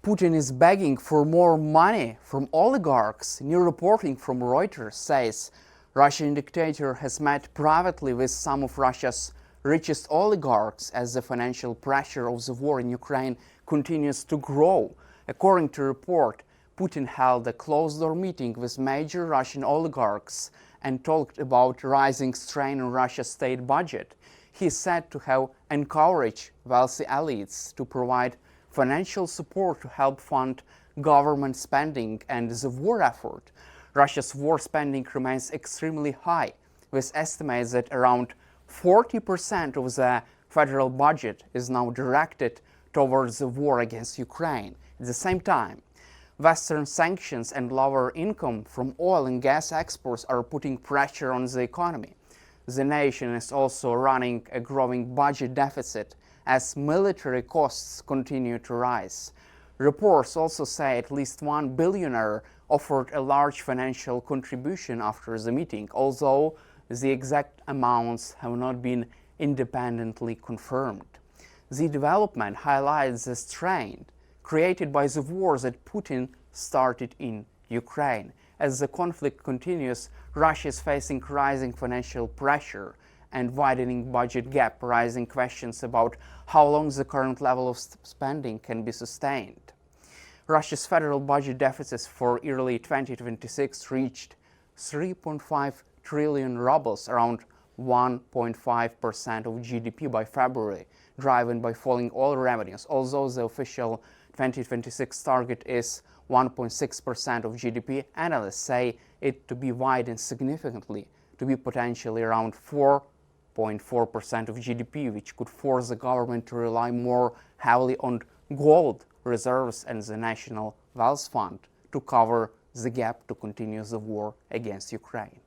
Putin is begging for more money from oligarchs. New reporting from Reuters says Russian dictator has met privately with some of Russia's richest oligarchs as the financial pressure of the war in Ukraine continues to grow. According to report, Putin held a closed-door meeting with major Russian oligarchs and talked about rising strain on Russia's state budget. He is said to have encouraged wealthy elites to provide financial support to help fund government spending and the war effort. Russia's war spending remains extremely high, with estimates that around 40% of the federal budget is now directed towards the war against Ukraine. At the same time, Western sanctions and lower income from oil and gas exports are putting pressure on the economy. The nation is also running a growing budget deficit as military costs continue to rise. Reports also say at least one billionaire offered a large financial contribution after the meeting, although the exact amounts have not been independently confirmed. The development highlights the strain created by the war that Putin started in Ukraine. As the conflict continues, Russia is facing rising financial pressure and widening budget gap, raising questions about how long the current level of spending can be sustained. Russia's federal budget deficits for early 2026 reached 3.5 trillion rubles, around 1.5% of GDP by February, driven by falling oil revenues, although the official 2026 target is 1.6% of GDP. Analysts say it to be widened significantly, to be potentially around 4.4% of GDP, which could force the government to rely more heavily on gold reserves and the National Wealth Fund to cover the gap to continue the war against Ukraine.